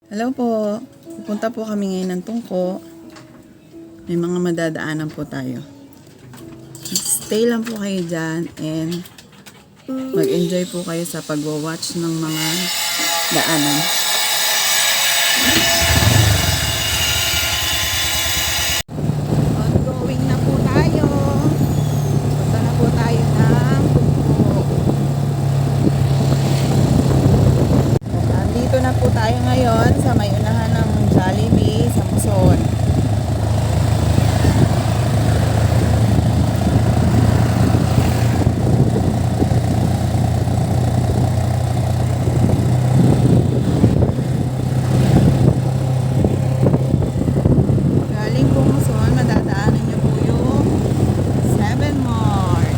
Hello po. Pupunta po kami ngayon ng Tungko. May mga madadaanan po tayo. Stay lang po kayo dyan and mag-enjoy po kayo sa pag-watch ng mga daanan. Ongoing na po tayo. Punta na po tayo ng Tungko. Nandito na po tayo ngayon sa may unahan ng Jollibee sa Muson. Galing po Muson, madadaanan niyo po yung 7 Mart.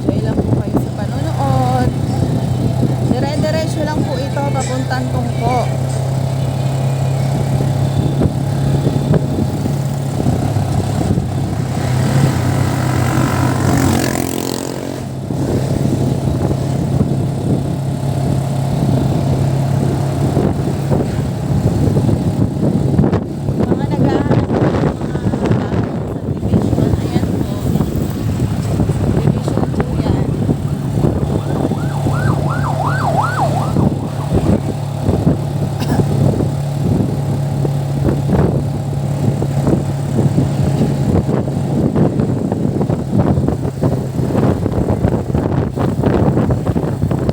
Enjoy lang po kayo sa panonood. Dire-diretso lang po ito papuntang Tungko. Mga naghahanap po ng mga subdivision, ayan po. Subdivision po yan.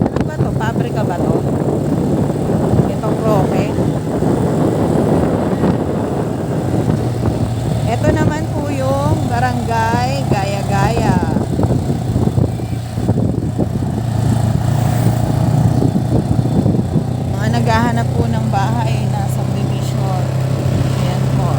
Ano ba to? Pabrika ba to? Itong Roque. Ito naman po yung Barangay Gaya-Gaya. Mga naghahanap po ng bahay na subdivision. Ayan po.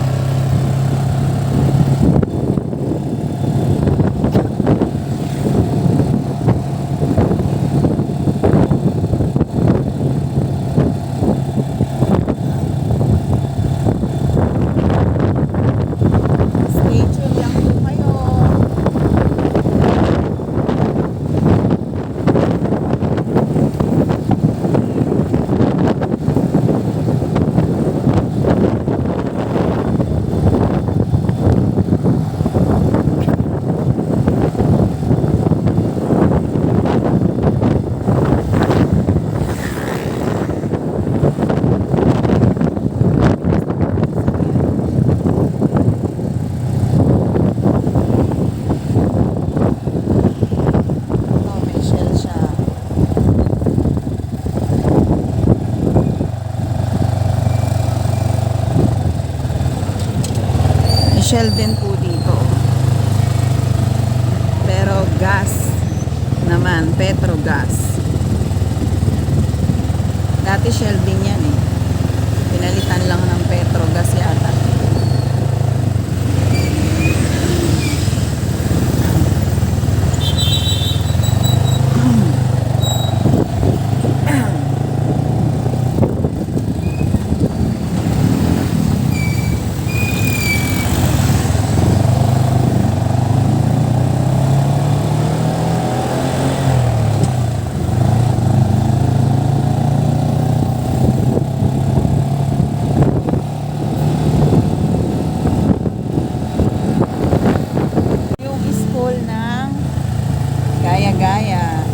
Stay tuned lang po kayo. Oh, may shell siya. May shell din po dito. Pero gas naman, Petrogas. Dati shell din yan eh. Pinalitan lang ng Petrogas yata. Yung school ng Gaya-Gaya.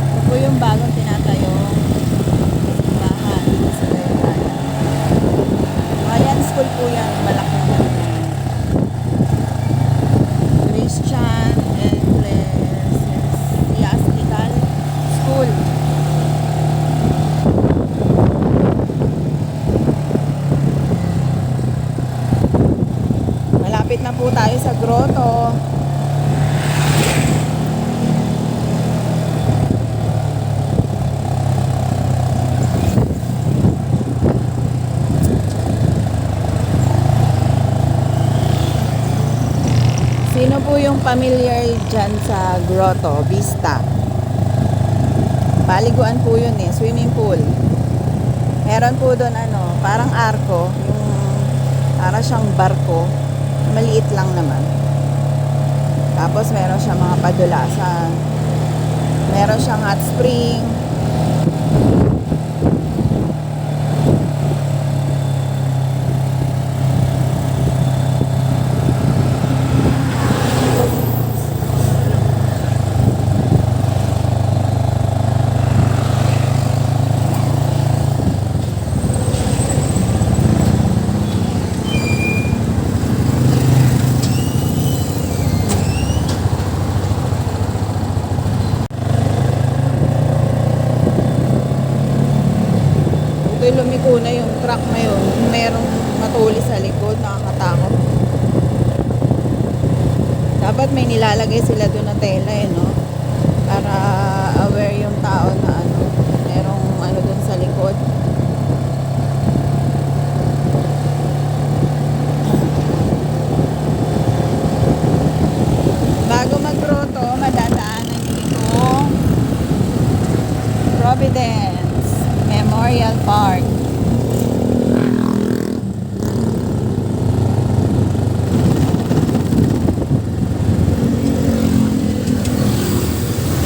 Ito po yung bagong tinatayong simbahan sa Gaya-Gaya. Ayan, school po yan. Malaki yan. Christian Ecclesiastical School. Malapit na po tayo sa grotto. Sino po yung familiar dyan sa grotto? Vista. Paliguan po yun eh. Swimming pool. Meron po doon parang arko. Yung para siyang barko. maliit lang naman. Tapos meron siya mga padulasan. Meron siyang hot spring. Ito lumiko na yung truck na yun. Merong matuli sa likod, nakakatakot. Dapat may nilalagay sila doon na tela no? Para aware yung tao na merong doon sa likod. Bago mag-grotto, madadaanan dito Providence Memorial Park.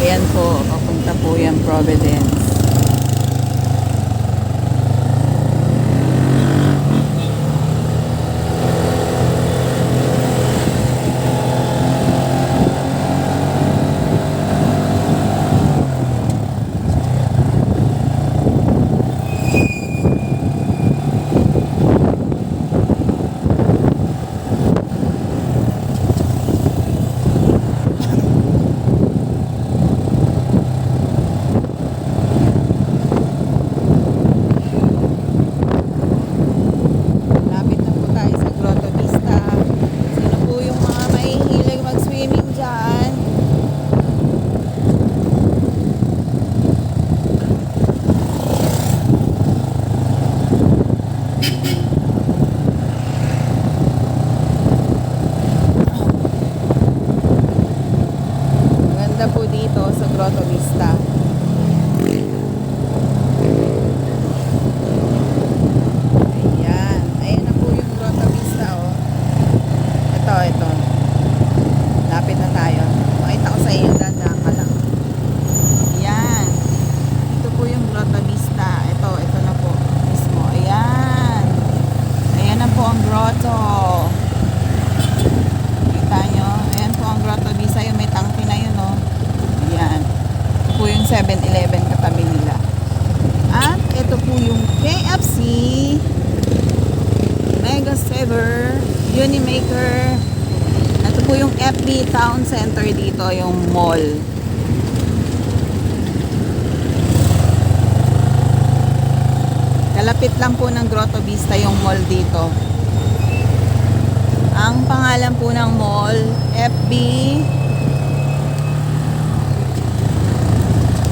Ayan po, papunta po yan Providence. Po dito sa Grotto Vista. Ayan. Ayan na po yung Grotto Vista, oh. Ito. Lapit na tayo. Makita ko sa iyo, dandaan ka lang. Ayan. Ito po yung Grotto Vista. Ito na po mismo. Ayan. Ayan na po ang grotto. Kita nyo? Ayan po ang Grotto Vista. Yung may tangke na yun, oh. Yan. Ito po yung 7-Eleven katabi nila. At ito po yung KFC, Mega Saver, Unimaker. Ito po yung FB Town Center dito, yung mall. Kalapit lang po ng Grotto Vista yung mall dito. Ang pangalan po ng mall, FB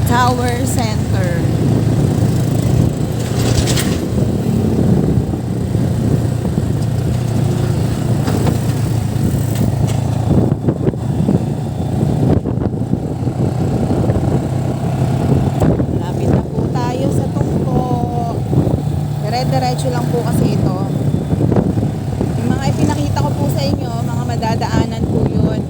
Tower Center. Malapit na po tayo sa Tungko. Dire-diretso lang po kasi ito. Yung mga ipinakita ko po sa inyo, mga madadaanan po yun.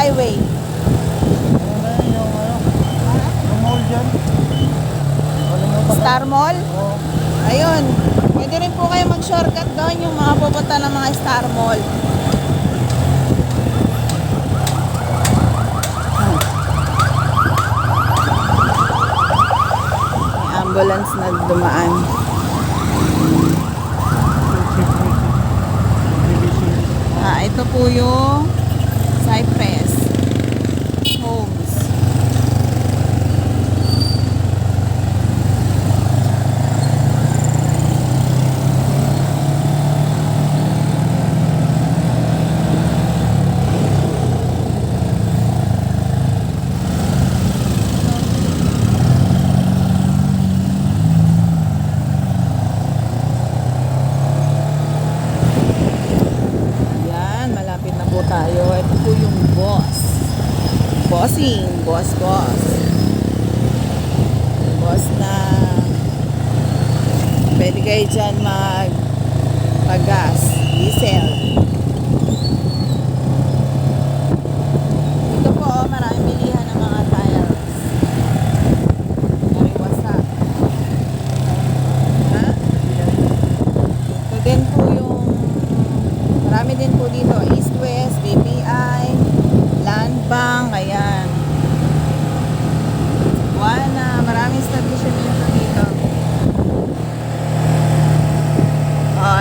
highway. Ano na yun, yung ano? Yung mall dyan. Kalimutan ko. Star Mall. Oo. Ayun. Pwede rin po kayo mag-shortcut doon yung mga pupunta ng mga Star Mall. May ambulance na dumaan. Ito po yung Cypress Homes. Yan, malapit na po tayo. Ito po yung boss. Bossing, boss. Boss na pwede kayo dyan mag-gas, diesel. Ito po, maraming bilihan ng mga tires. Nariwasak. Ha? Ito din po yung marami din po dito. East West, BPI, Land Bank, ayan. Buwana, maraming establishment dito.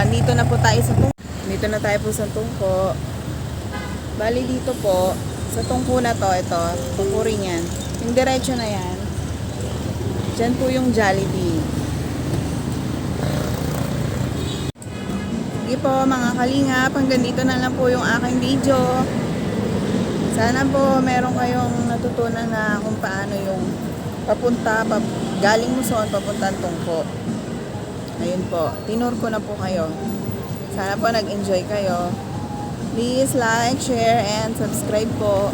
Dito na po tayo sa Tungko. Dito na tayo po sa Tungko. Bali dito po, sa Tungko na to, ito, Tungko rin yan. Yung diretso na yan, dyan po yung Jollibee. Sige po mga kalingap, hanggang dito na lang po yung aking video. Sana po meron kayong natutunan na kung paano yung galing Muson, papuntang Tungko. Ayun po, tinur ko na po kayo. Sana po nag-enjoy kayo. Please like, share, and subscribe po.